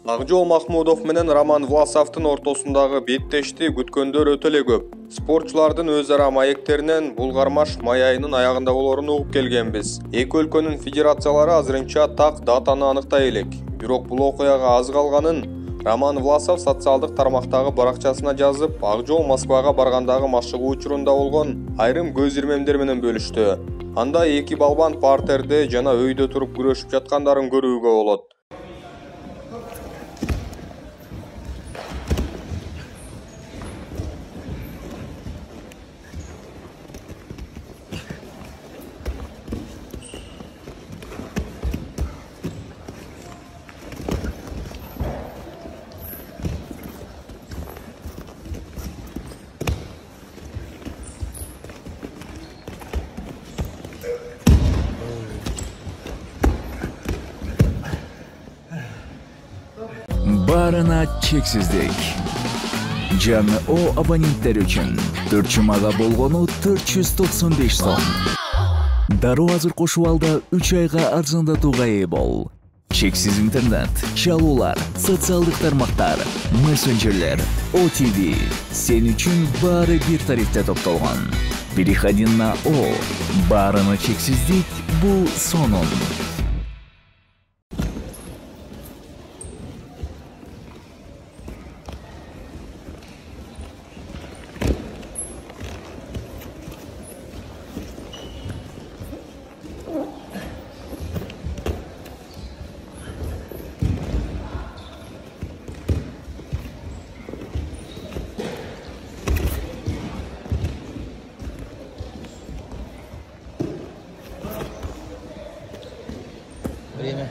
Акжол Махмудов менен Роман Власовдун ортосундагы беттешти күткөндөр өтө эле көп. Спортчулардын өз ара маектеринен бул кармаш май айынын аягында болорун угуп келгенбиз. Эки өлкөнүн федерациялары азырынча так датаны аныктай элек. Бирок бул окуяга аз калганын Роман Власов социалдык тармактагы баракчасына жазып, Акжол Москвага баргандагы машыгуу учурунда болгон айрым көз ирмемдер менен бөлүштү. Анда эки балбан партерде жана өйдө туруп күрөшүп жаткандарын көрүүгө болот. Барына чексиздик. Жаңы О абоненттер үчүн 4 жумага болгону 495 сом. Дароо азыр кошуп алда 3 айга арзандатууга ээ бол. Чексиз интернет, чалуулар, социалдык тармактар, мессенджерлер, OTV. Сен үчүн баары бир тарифте топтолгон. Переходи на О. Барына чексиздик бул сонун. Время.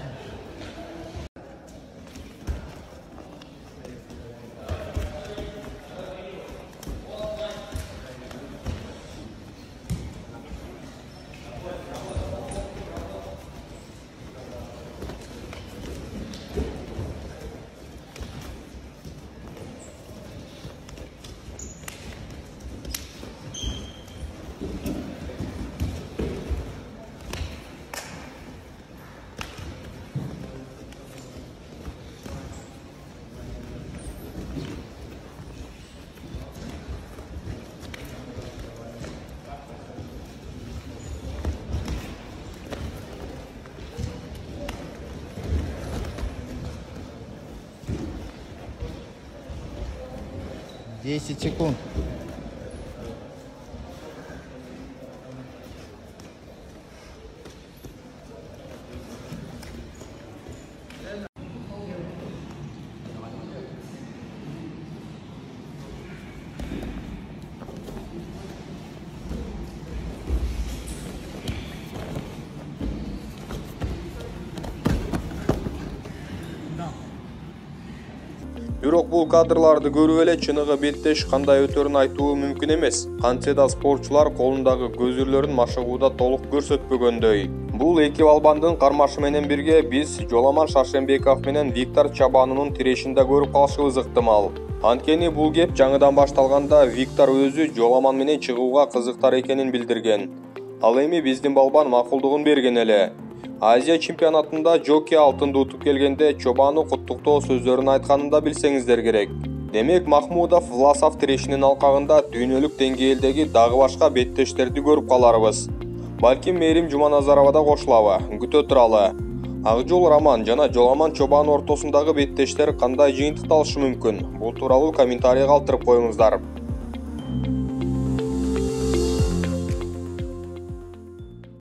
Десять секунд. Бирок бул кадрларды көрүп эле чыныгы беттеш кандай өтөрүн айтуу мүмкүн эмес. Кантсе да спортчулар колундагы көзүрлөрүн машыгууда толук көрсөтпөгөндөй. Бул эки балбандын кармашы менен бирге биз Жоламан Шашенбеков менен Виктор Чабанунун тирешин да көрүп калышыбыз ыктымал. Анткени бул кеп жаңыдан башталганда Виктор өзү Жоламан менен чыгууга кызыктар экенин билдирген. Ал эми биздин балбан макулдугун берген эле. Азия чемпионатында жокей алтынды утуп келгенде Чобану куттуктоо сөздөрүн айтканын да билсеңиздер керек. Демек Махмудов Власов тирешинин алкагында дүйнөлүк деңгээлдеги дагы башка беттештерди көрүп каларбыз. Балким Мээрим Жуманазарова да кошулабы, күтө туралы. Акжол Роман жана Жоламан Чобан ортосундагы беттештер кандай жыйынтыкталышы мүмкүн? Бул тууралуу комментарий калтырып коюңуздар.